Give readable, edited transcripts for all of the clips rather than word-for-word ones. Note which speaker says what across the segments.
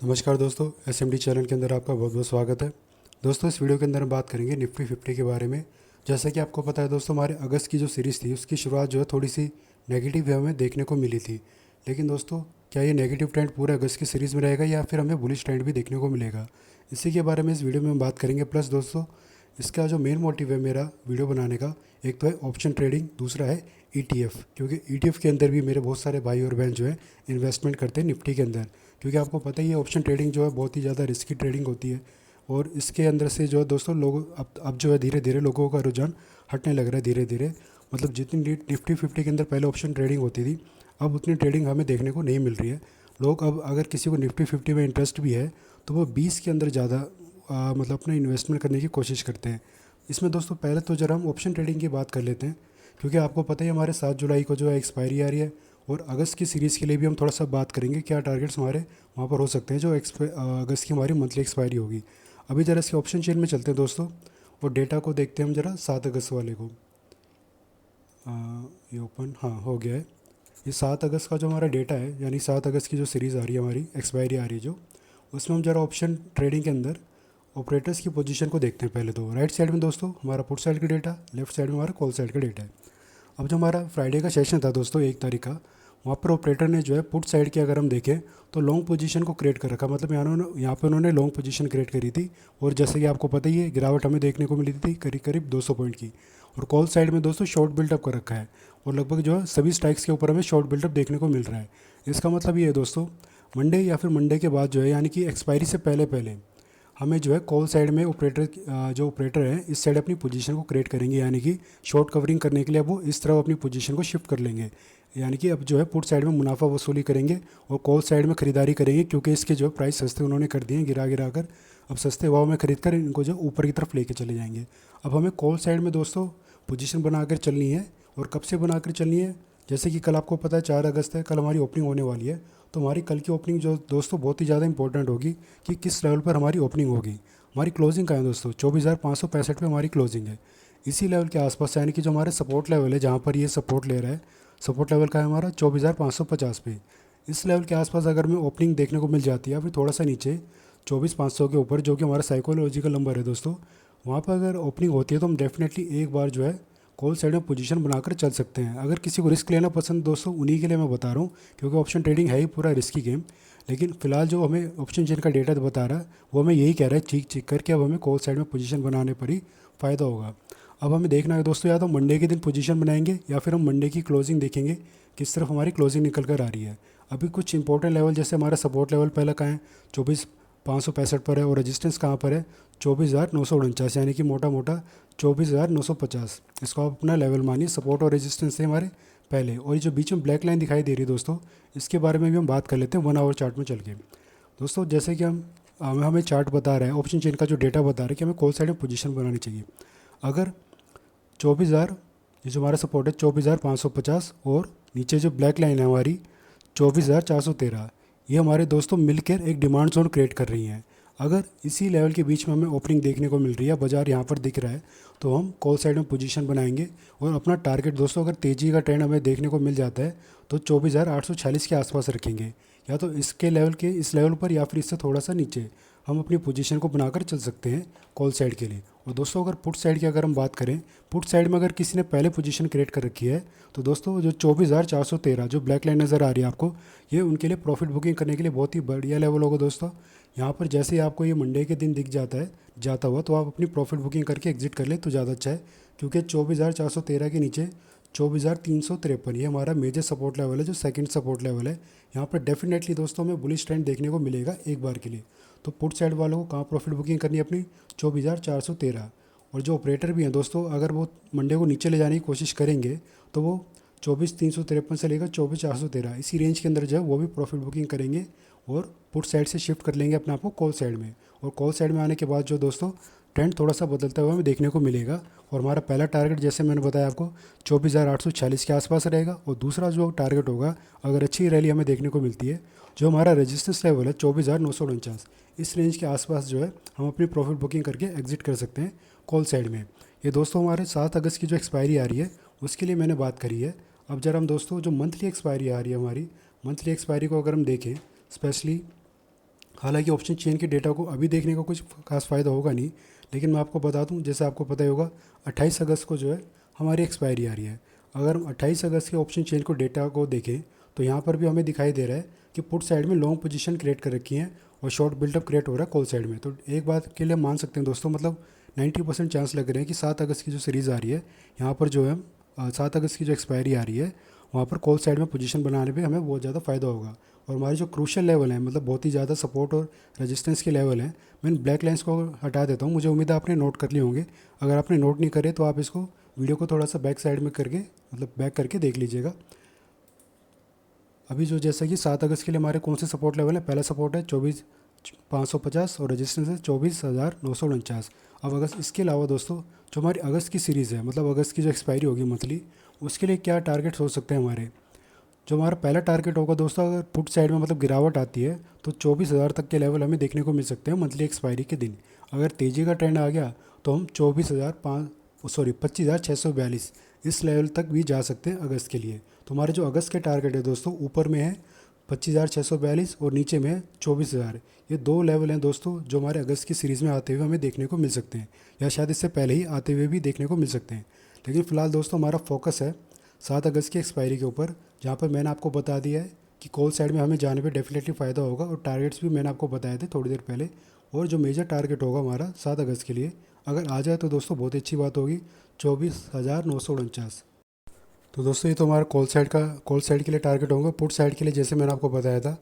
Speaker 1: नमस्कार दोस्तों, SMD channel के अंदर आपका बहुत बहुत स्वागत है। दोस्तों, इस वीडियो के अंदर हम बात करेंगे निफ्टी 50 के बारे में। जैसा कि आपको पता है दोस्तों, हमारे अगस्त की जो सीरीज़ थी उसकी शुरुआत जो है थोड़ी सी नेगेटिव वे में देखने को मिली थी। लेकिन दोस्तों, क्या ये नेगेटिव ट्रेंड पूरे अगस्त की सीरीज़ में रहेगा या फिर हमें बुलिश ट्रेंड भी देखने को मिलेगा, इसी के बारे में इस वीडियो में हम बात करेंगे। प्लस दोस्तों, इसका जो मेन मोटिव है मेरा वीडियो बनाने का, एक तो है ऑप्शन ट्रेडिंग, दूसरा है ईटीएफ, क्योंकि ईटीएफ के अंदर भी मेरे बहुत सारे भाई और बहन जो है इन्वेस्टमेंट करते हैं निफ्टी के अंदर। क्योंकि आपको पता ही है ऑप्शन ट्रेडिंग जो है बहुत ही ज़्यादा रिस्की ट्रेडिंग होती है। और इसके अंदर से जो है दोस्तों लोग अब जो है धीरे धीरे लोगों का रुझान हटने लग रहा है धीरे धीरे। मतलब जितनी निफ्टी 50 के अंदर पहले ऑप्शन ट्रेडिंग होती थी, अब उतनी ट्रेडिंग हमें देखने को नहीं मिल रही है। लोग अब अगर किसी को निफ्टी 50 में इंटरेस्ट भी है तो वो 20 के अंदर ज़्यादा मतलब अपना इन्वेस्टमेंट करने की कोशिश करते हैं। इसमें दोस्तों पहले तो जरा हम ऑप्शन ट्रेडिंग की बात कर लेते हैं, क्योंकि आपको पता ही हमारे 7 जुलाई को जो है एक्सपायरी आ रही है। और अगस्त की सीरीज़ के लिए भी हम थोड़ा सा बात करेंगे क्या टारगेट्स हमारे वहाँ पर हो सकते हैं जो अगस्त की हमारी मंथली एक्सपायरी होगी। अभी ज़रा इसके ऑप्शन चेन में चलते हैं दोस्तों, और डेटा को देखते हैं हम ज़रा 7 अगस्त वाले को। ये ओपन हाँ हो गया है। ये 7 अगस्त का जो हमारा डेटा है, यानी 7 अगस्त की जो सीरीज़ आ रही है हमारी एक्सपायरी आ रही है जो, उसमें हम ज़रा ऑप्शन ट्रेडिंग के अंदर ऑपरेटर्स की पोजीशन को देखते हैं। पहले तो राइट साइड में दोस्तों हमारा पुट साइड का डेटा, लेफ्ट साइड में हमारा कॉल साइड का डेटा है। अब जो हमारा फ्राइडे का सेशन था दोस्तों 1 तारीख का, वहाँ पर ऑपरेटर ने जो है पुट साइड की अगर हम देखें तो लॉन्ग पोजीशन को क्रिएट कर रखा। मतलब यहाँ पे उन्होंने लॉन्ग पोजीशन क्रिएट करी थी। और जैसे कि आपको पता ही है गिरावट हमें देखने को मिली थी करीब करीब 200 पॉइंट की। और कॉल साइड में दोस्तों शॉर्ट बिल्डअप कर रखा है, और लगभग जो है सभी स्ट्राइक्स के ऊपर हमें शॉर्ट बिल्डअप देखने को मिल रहा है। इसका मतलब ये है दोस्तों, मंडे या फिर मंडे के बाद जो है, यानी कि एक्सपायरी से पहले पहले हमें जो है कॉल साइड में जो ऑपरेटर है इस साइड अपनी पोजीशन को क्रिएट करेंगे, यानी कि शॉर्ट कवरिंग करने के लिए अब वो इस तरफ अपनी पोजीशन को शिफ्ट कर लेंगे। यानी कि अब जो है पुट साइड में मुनाफा वसूली करेंगे और कॉल साइड में ख़रीदारी करेंगे, क्योंकि इसके जो प्राइस सस्ते उन्होंने कर दिए हैं गिरा गिरा कर। अब सस्ते भाव में खरीद कर इनको जो ऊपर की तरफ लेके चले जाएंगे। अब हमें कॉल साइड में दोस्तों पोजीशन बनाकर चलनी है। और कब से बनाकर चलनी है, जैसे कि कल आपको पता है 4 अगस्त है, कल हमारी ओपनिंग होने वाली है। तो हमारी कल की ओपनिंग जो दोस्तों बहुत ही ज़्यादा इंपॉर्टेंट होगी कि किस लेवल पर हमारी ओपनिंग होगी। हमारी क्लोजिंग का है दोस्तों 24,565 पे हमारी क्लोजिंग है। इसी लेवल के आसपास, यानी कि जो हमारे सपोर्ट लेवल है जहाँ पर ये सपोर्ट ले रहा है, सपोर्ट लेवल का है हमारा 24,550 पे। इस लेवल के आसपास अगर हमें ओपनिंग देखने को मिल जाती है, फिर थोड़ा सा नीचे 24,500 के ऊपर, जो कि हमारा साइकोलॉजिकल नंबर है दोस्तों, वहाँ पर अगर ओपनिंग होती है तो हम डेफिनेटली एक बार जो है कॉल साइड में पोजीशन बनाकर चल सकते हैं। अगर किसी को रिस्क लेना पसंद दोस्तों, उन्हीं के लिए मैं बता रहा हूँ, क्योंकि ऑप्शन ट्रेडिंग है ही पूरा रिस्की गेम। लेकिन फिलहाल जो हमें ऑप्शन चेन का डेटा बता रहा है वो हमें यही कह रहा है चीख चीख करके अब हमें कॉल साइड में पोजीशन बनाने पर ही फ़ायदा होगा। अब हमें देखना है दोस्तों, या तो मंडे के दिन पोजीशन बनाएंगे या फिर हम मंडे की क्लोजिंग देखेंगे किस तरफ हमारी क्लोजिंग निकल कर आ रही है। अभी कुछ इंपॉर्टेंट लेवल, जैसे हमारा सपोर्ट लेवल पहला कहाँ है 24,565 पर है, और रजिस्टेंस कहाँ पर है 24,949, यानी कि मोटा मोटा 24,950। इसको आप अपना लेवल मानिए, सपोर्ट और रेजिस्टेंस है हमारे पहले। और ये जो बीच में ब्लैक लाइन दिखाई दे रही है दोस्तों, इसके बारे में भी हम बात कर लेते हैं 1 आवर चार्ट में चल के। दोस्तों जैसे कि हमें चार्ट बता रहा है, ऑप्शन चेन का जो डेटा बता रहा है कि हमें कॉल साइड में पोजीशन बनानी चाहिए। अगर 24,000, ये जो हमारा सपोर्ट है 24,550, और नीचे जो ब्लैक लाइन है हमारी 24,413, ये हमारे दोस्तों मिलकर एक डिमांड जोन क्रिएट कर रही हैं। अगर इसी लेवल के बीच में हमें ओपनिंग देखने को मिल रही है, बाजार यहाँ पर दिख रहा है, तो हम कॉल साइड में पोजीशन बनाएंगे। और अपना टारगेट दोस्तों, अगर तेज़ी का ट्रेंड हमें देखने को मिल जाता है तो 24,846 के आसपास रखेंगे, या तो इसके लेवल के इस लेवल पर या फिर इससे थोड़ा सा नीचे हम अपनी पोजीशन को बनाकर चल सकते हैं कॉल साइड के लिए। और दोस्तों अगर पुट साइड की अगर हम बात करें, पुट साइड में अगर किसी ने पहले पोजीशन क्रिएट कर रखी है तो दोस्तों जो 24,413 जो ब्लैक लाइन नज़र आ रही है आपको, ये उनके लिए प्रॉफिट बुकिंग करने के लिए बहुत ही बढ़िया लेवल होगा दोस्तों। यहाँ पर जैसे ही आपको ये मंडे के दिन दिख जाता है जाता हुआ, तो आप अपनी प्रॉफिट बुकिंग करके एग्जिट कर ले तो ज़्यादा अच्छा है। क्योंकि 24,413 के नीचे 24,353 ये हमारा मेजर सपोर्ट लेवल है, जो सेकंड सपोर्ट लेवल है। यहाँ पर डेफिनेटली दोस्तों हमें बुलिश ट्रेंड देखने को मिलेगा एक बार के लिए। तो पुट साइड वालों को कहाँ प्रॉफिट बुकिंग करनी है अपनी 24,413। और जो ऑपरेटर भी हैं दोस्तों, अगर वो मंडे को नीचे ले जाने की कोशिश करेंगे तो वो 24,353 से लेकर 24,413 इसी रेंज के अंदर जो है वो भी प्रॉफिट बुकिंग करेंगे, और पुट साइड से शिफ्ट कर लेंगे अपने आप को कॉल साइड में। और कॉल साइड में आने के बाद जो दोस्तों ट्रेंड थोड़ा सा बदलता हुआ हमें देखने को मिलेगा। और हमारा पहला टारगेट जैसे मैंने बताया आपको 24,846 के आसपास रहेगा। और दूसरा जो टारगेट होगा, अगर अच्छी रैली हमें देखने को मिलती है, जो हमारा रेजिस्टेंस लेवल है 24,949, इस रेंज के आसपास जो है हम अपनी प्रॉफिट बुकिंग करके एग्जिट कर सकते हैं कॉल साइड में। ये दोस्तों हमारे 7 अगस्त की जो एक्सपायरी आ रही है उसके लिए मैंने बात करी है। अब जरा हम दोस्तों जो मंथली एक्सपायरी आ रही है हमारी, मंथली एक्सपायरी को अगर हम देखें, स्पेशली हालांकि ऑप्शन चेन के डेटा को अभी देखने का कुछ खास फ़ायदा होगा नहीं, लेकिन मैं आपको बता दूं, जैसे आपको पता ही होगा 28 अगस्त को जो है हमारी एक्सपायरी आ रही है। अगर हम 28 अगस्त के ऑप्शन चेन को डेटा को देखें तो यहाँ पर भी हमें दिखाई दे रहा है कि पुट साइड में लॉन्ग पोजीशन क्रिएट कर रखी है और शॉर्ट बिल्डअप क्रिएट हो रहा है कॉल साइड में। तो एक बात के लिए हम मान सकते हैं दोस्तों, मतलब 90% चांस लग रहे हैं कि 7 अगस्त की जो सीरीज़ आ रही है यहाँ पर जो है 7 अगस्त की जो एक्सपायरी आ रही है वहाँ पर कॉल साइड में पोजीशन बनाने पे हमें बहुत ज़्यादा फ़ायदा होगा। और हमारे जो क्रूशल लेवल है, मतलब बहुत ही ज़्यादा सपोर्ट और रेजिस्टेंस के लेवल हैं, मैं इन ब्लैक लाइंस को हटा देता हूँ। मुझे उम्मीद है आपने नोट कर लिए होंगे। अगर आपने नोट नहीं करे तो आप इसको वीडियो को थोड़ा सा बैक साइड में करके, मतलब बैक करके देख लीजिएगा। अभी जो जैसा कि 7 अगस्त के लिए हमारे कौन से सपोर्ट लेवल है, पहला सपोर्ट है 24,550 और रेजिस्टेंस है 24,949। अब अगस्त इसके अलावा दोस्तों जो हमारी अगस्त की सीरीज़ है, मतलब अगस्त की जो एक्सपायरी होगी मंथली, उसके लिए क्या टारगेट्स हो सकते हैं हमारे। जो हमारा पहला टारगेट होगा दोस्तों, अगर पुट साइड में मतलब गिरावट आती है तो 24,000 तक के लेवल हमें देखने को मिल सकते हैं मंथली एक्सपायरी के दिन। अगर तेज़ी का ट्रेंड आ गया तो हम 25,642 इस लेवल तक भी जा सकते हैं अगस्त के लिए। तो हमारे जो अगस्त के टारगेट है दोस्तों, ऊपर में है 25,642 और नीचे में है 24,000। ये दो लेवल हैं दोस्तों जो हमारे अगस्त की सीरीज़ में आते हुए हमें देखने को मिल सकते हैं, या शायद इससे पहले ही आते हुए भी देखने को मिल सकते हैं। लेकिन फ़िलहाल दोस्तों हमारा फोकस है 7 अगस्त की एक्सपायरी के ऊपर, जहाँ पर मैंने आपको बता दिया है कि कॉल साइड में हमें जाने पे डेफिनेटली फ़ायदा होगा, और टारगेट्स भी मैंने आपको बताए थे थोड़ी देर पहले। और जो मेजर टारगेट होगा हमारा 7 अगस्त के लिए, अगर आ जाए तो दोस्तों बहुत अच्छी बात होगी, 24,949। तो दोस्तों ये तो हमारा कॉल साइड के लिए टारगेट होगा। पुट साइड के लिए जैसे मैंने आपको बताया था,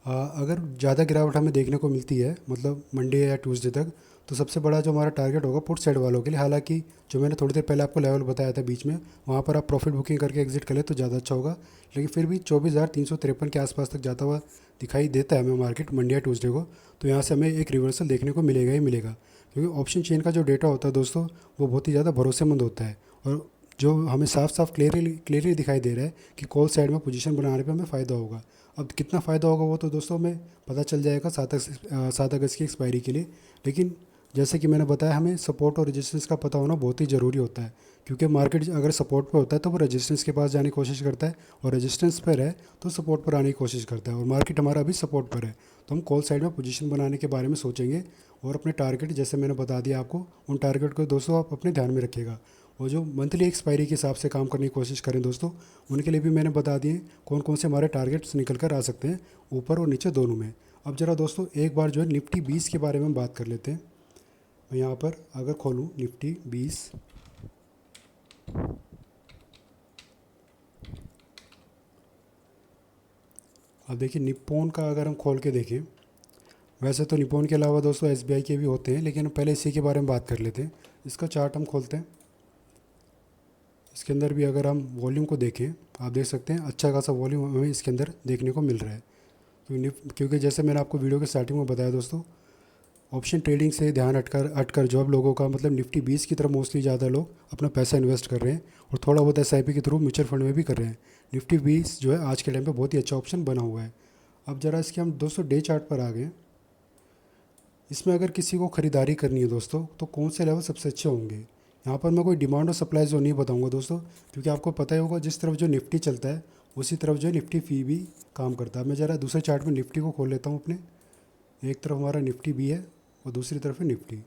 Speaker 1: अगर ज़्यादा गिरावट हमें देखने को मिलती है, मतलब मंडे या ट्यूसडे तक, तो सबसे बड़ा जो हमारा टारगेट होगा पुट साइड वालों के लिए। हालांकि जो मैंने थोड़ी देर पहले आपको लेवल बताया था बीच में, वहाँ पर आप प्रॉफिट बुकिंग करके एग्जिट कर ले तो ज़्यादा अच्छा होगा। लेकिन फिर भी 24,353 के आसपास तक जाता हुआ दिखाई देता है हमें मार्केट मंडे या ट्यूसडे को। तो यहाँ से हमें एक रिवर्सल देखने को मिलेगा ही मिलेगा, क्योंकि ऑप्शन चेन का जो डेटा होता है दोस्तों वो बहुत ही ज़्यादा भरोसेमंद होता है, और जो हमें साफ साफ क्लियरली दिखाई दे रहा है कि कॉल साइड में पोजीशन बनाने पे हमें फ़ायदा होगा। अब कितना फ़ायदा होगा वो तो दोस्तों हमें पता चल जाएगा 7 अगस्त की एक्सपायरी के लिए। लेकिन जैसे कि मैंने बताया, हमें सपोर्ट और रेजिस्टेंस का पता होना बहुत ही ज़रूरी होता है, क्योंकि मार्केट अगर सपोर्ट पे होता है तो वो रेजिस्टेंस के पास जाने की कोशिश करता है, और रेजिस्टेंस पर है तो सपोर्ट पर आने की कोशिश करता है, और मार्केट हमारा अभी सपोर्ट पर है। तो हम कॉल साइड में पोजीशन बनाने के बारे में सोचेंगे, और अपने टारगेट जैसे मैंने बता दिया आपको, उन टारगेट को दोस्तों आप अपने ध्यान में रखिएगा। और जो मंथली एक्सपायरी के हिसाब से काम करने की कोशिश करें दोस्तों, उनके लिए भी मैंने बता दिए कौन कौन से हमारे टारगेट्स निकल कर आ सकते हैं, ऊपर और नीचे दोनों में। अब जरा दोस्तों एक बार जो है निफ्टी 20 के बारे में बात कर लेते हैं। मैं यहाँ पर अगर खोलूँ निफ्टी 20, अब देखिए निप्पॉन का अगर हम खोल के देखें, वैसे तो निप्पॉन के अलावा दोस्तों एसबीआई के भी होते हैं, लेकिन पहले इसी के बारे में बात कर लेते हैं। इसका चार्ट हम खोलते हैं। इसके अंदर भी अगर हम वॉल्यूम को देखें, आप देख सकते हैं अच्छा खासा वॉल्यूम हमें इसके अंदर देखने को मिल रहा है। क्योंकि जैसे मैंने आपको वीडियो के स्टार्टिंग में बताया दोस्तों, ऑप्शन ट्रेडिंग से ध्यान हटकर जो अब लोगों का मतलब निफ्टी 20 की तरफ मोस्टली ज़्यादा लोग अपना पैसा इन्वेस्ट कर रहे हैं, और थोड़ा बहुत एसआईपी के थ्रू म्यूचुअल फंड में भी कर रहे हैं। निफ्टी 20 जो है आज के टाइम पे बहुत ही अच्छा ऑप्शन बना हुआ है। अब ज़रा इसके हम दोस्तों डे चार्ट पर आ गए। इसमें अगर किसी को ख़रीदारी करनी है दोस्तों, तो कौन से लेवल सबसे अच्छे होंगे। यहाँ पर मैं कोई डिमांड और सप्लाई जो नहीं बताऊँगा दोस्तों, क्योंकि आपको पता ही होगा जिस तरफ जो निफ्टी चलता है उसी तरफ जो है निफ्टी फी भी काम करता है। मैं ज़रा दूसरे चार्ट में निफ्टी को खोल लेता हूँ अपने। एक तरफ हमारा निफ्टी भी है और दूसरी तरफ है निफ्टी।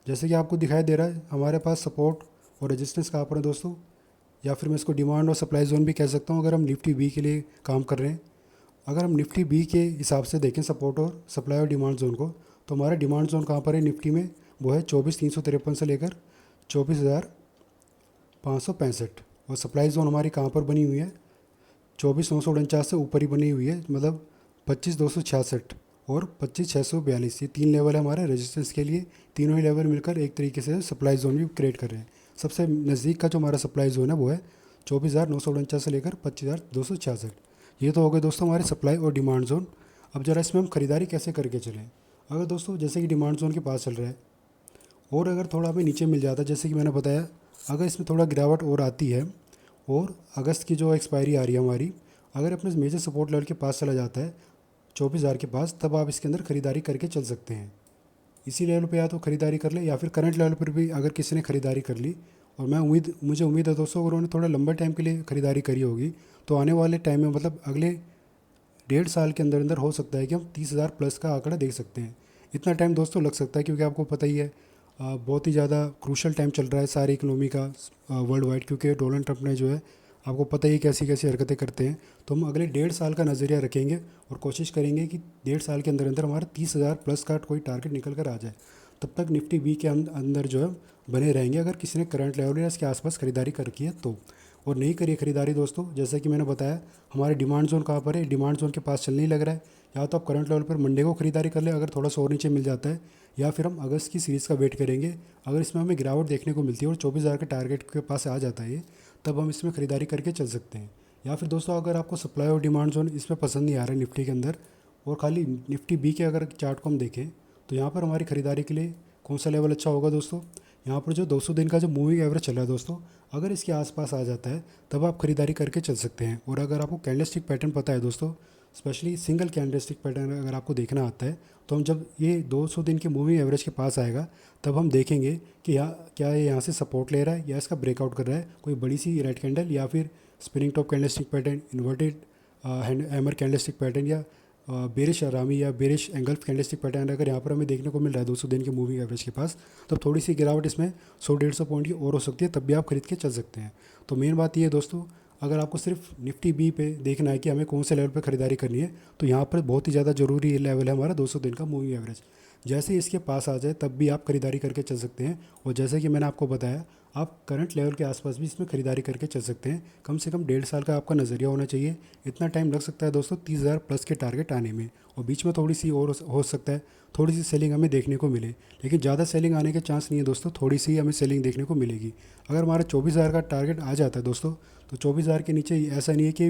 Speaker 1: जैसे कि आपको दिखाई दे रहा है हमारे पास सपोर्ट और रेजिस्टेंस कहाँ पर है दोस्तों, या फिर मैं इसको डिमांड और सप्लाई जोन भी कह सकता हूँ अगर हम निफ्टी बी के लिए काम कर रहे हैं। अगर हम निफ्टी बी के हिसाब से देखें सपोर्ट और सप्लाई और डिमांड जोन को, तो हमारा डिमांड जोन कहाँ पर है निफ्टी में, वो है 24,353 से लेकर 24,565। और सप्लाई जोन हमारी कहाँ पर बनी हुई है, 24,949 से ऊपर ही बनी हुई है, मतलब 25,266 और 25,642। ये तीन लेवल है हमारे रेजिस्टेंस के लिए। तीनों ही लेवल मिलकर एक तरीके से सप्लाई जोन भी क्रिएट कर रहे हैं। सबसे नज़दीक का जो हमारा सप्लाई जोन है वो है 24,949 से लेकर 25,266। ये तो हो गए दोस्तों हमारे सप्लाई और डिमांड जोन। अब ज़रा इसमें हम खरीदारी कैसे करके चलें। अगर दोस्तों जैसे कि डिमांड जोन के पास चल रहा है, और अगर थोड़ा हमें नीचे मिल जाता है, जैसे कि मैंने बताया, अगर इसमें थोड़ा गिरावट और आती है और अगस्त की जो एक्सपायरी आ रही है हमारी, अगर अपने मेजर सपोर्ट लेवल के पास चला जाता है 24,000 के पास, तब आप इसके अंदर ख़रीदारी करके चल सकते हैं। इसी लेवल पे या तो ख़रीदारी कर ले, या फिर करंट लेवल पर भी अगर किसी ने ख़रीदारी कर ली, और मुझे उम्मीद है दोस्तों अगर उन्होंने थोड़ा लंबे टाइम के लिए ख़रीदारी करी होगी, तो आने वाले टाइम में मतलब अगले 1.5 साल के अंदर अंदर हो सकता है कि हम 30,000 प्लस का आंकड़ा देख सकते हैं। इतना टाइम दोस्तों लग सकता है, क्योंकि आपको पता ही है बहुत ही ज़्यादा क्रूशल टाइम चल रहा है सारी इकोनॉमी का वर्ल्ड वाइड, क्योंकि डोनाल्ड ट्रंप ने जो है, आपको पता ही कैसी कैसी हरकतें करते हैं। तो हम अगले 1.5 साल का नज़रिया रखेंगे और कोशिश करेंगे कि 1.5 साल के अंदर अंदर हमारा 30,000 प्लस का कोई टारगेट निकल कर आ जाए। तब तक निफ्टी बी के अंदर जो है बने रहेंगे, अगर किसी ने करंट लेवल या इसके आसपास खरीदारी कर रखी है तो। और नहीं करिए खरीदारी दोस्तों, जैसा कि मैंने बताया हमारे डिमांड जोन कहाँ पर है, डिमांड जोन के पास चलने ही लग रहा है। या तो आप करंट लेवल पर मंडे को खरीदारी कर लें अगर थोड़ा सा और नीचे मिल जाता है, या फिर हम अगस्त की सीरीज़ का वेट करेंगे। अगर इसमें हमें गिरावट देखने को मिलती है और 24,000 के टारगेट के पास आ जाता है ये, तब हम इसमें खरीदारी करके चल सकते हैं। या फिर दोस्तों अगर आपको सप्लाई और डिमांड जोन इसमें पसंद नहीं आ रहा है निफ्टी के अंदर, और खाली निफ्टी बी के अगर चार्ट को हम देखें, तो यहाँ पर हमारी खरीदारी के लिए कौन सा लेवल अच्छा होगा दोस्तों, यहाँ पर जो 200 दिन का जो मूविंग एवरेज चल रहा है दोस्तों, अगर इसके आसपास आ जाता है तब आप खरीदारी करके चल सकते हैं। और अगर आपको कैंडलस्टिक पैटर्न पता है दोस्तों, स्पेशली सिंगल कैंडलस्टिक पैटर्न अगर आपको देखना आता है, तो हम जब ये 200 दिन के मूविंग एवरेज के पास आएगा तब हम देखेंगे कि क्या ये यहाँ से सपोर्ट ले रहा है या इसका ब्रेकआउट कर रहा है, कोई बड़ी सी रेड कैंडल या फिर spinning top candlestick pattern, inverted hammer candlestick pattern, या बेरिश आरामी या बेरिश एंगल्फ कैंडलस्टिक पैटर्न अगर यहाँ पर हमें देखने को मिल रहा है 200 दिन के मूविंग एवरेज के पास, तब थोड़ी सी गिरावट इसमें 100-150 पॉइंट की और हो सकती है, तब भी आप खरीद के चल सकते हैं। तो मेन बात ये है दोस्तों, अगर आपको सिर्फ निफ्टी बी पे देखना है कि हमें कौन से लेवल पे खरीदारी करनी है, तो यहाँ पर बहुत ही ज़्यादा ज़रूरी लेवल है हमारा 200 दिन का मूविंग एवरेज। जैसे ही इसके पास आ जाए तब भी आप खरीदारी करके चल सकते हैं। और जैसे कि मैंने आपको बताया, आप करंट लेवल के आसपास भी इसमें खरीदारी करके चल सकते हैं। कम से कम 1.5 साल का आपका नज़रिया होना चाहिए। इतना टाइम लग सकता है दोस्तों 30,000 प्लस के टारगेट आने में, और बीच में थोड़ी सी और हो सकता है थोड़ी सी सेलिंग हमें देखने को मिले, लेकिन ज़्यादा सेलिंग आने के चांस नहीं है दोस्तों, थोड़ी सी हमें सेलिंग देखने को मिलेगी। अगर हमारा 24,000 का टारगेट आ जाता है दोस्तों, तो 24,000 के नीचे ऐसा नहीं है कि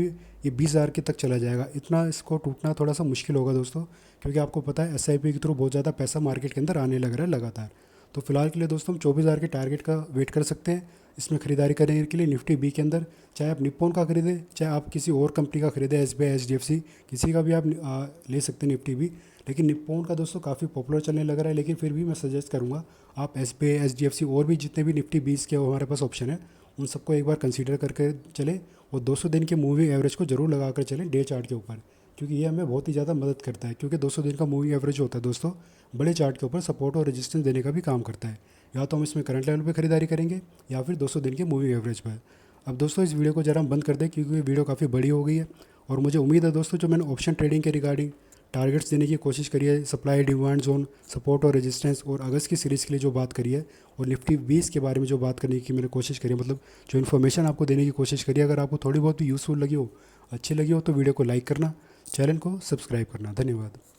Speaker 1: ये 20,000 के तक चला जाएगा, इतना इसको टूटना थोड़ा सा मुश्किल होगा दोस्तों, क्योंकि आपको पता है SIP के थ्रू बहुत ज़्यादा पैसा मार्केट के अंदर आने लग रहा है लगातार। तो फिलहाल के लिए दोस्तों हम 24,000 के टारगेट का वेट कर सकते हैं इसमें खरीदारी करने के लिए निफ्टी बी के अंदर। चाहे आप निप्पॉन का खरीदें, चाहे आप किसी और कंपनी का खरीदें, SBI HDFC किसी का भी आप ले सकते हैं निफ्टी बी। लेकिन निप्पॉन का दोस्तों काफ़ी पॉपुलर चलने लग रहा है, लेकिन फिर भी मैं सजेस्ट करूँगा आप SBI HDFC और भी जितने भी निफ्टी 20 के हमारे पास ऑप्शन है, उन सबको एक बार कंसीडर करके चलें, और 200 दिन के मूविंग एवरेज को जरूर लगा कर चलें डे चार्ट के ऊपर, क्योंकि ये हमें बहुत ही ज़्यादा मदद करता है। क्योंकि 200 दिन का मूविंग एवरेज होता है दोस्तों, बड़े चार्ट के ऊपर सपोर्ट और रेजिस्टेंस देने का भी काम करता है। या तो हम इसमें करंट लेवल पे खरीदारी करेंगे या फिर 200 दिन के मूविंग एवरेज पर। अब दोस्तों इस वीडियो को ज़रा हम बंद कर दें, क्योंकि वीडियो काफ़ी बड़ी हो गई है, और मुझे उम्मीद है दोस्तों जो मैंने ऑप्शन ट्रेडिंग के रिगार्डिंग टारगेट्स देने की कोशिश करी है, सप्लाई डिमांड जोन, सपोर्ट और रेजिस्टेंस, और अगस्त की सीरीज़ के लिए जो बात करी है, और निफ्टी 20 के बारे में जो बात करने की मैंने कोशिश करी है, मतलब जो इन्फॉर्मेशन आपको देने की कोशिश करी है, अगर आपको थोड़ी बहुत भी यूज़फुल लगी हो, अच्छी लगी हो, तो वीडियो को लाइक करना, चैनल को सब्सक्राइब करना। धन्यवाद।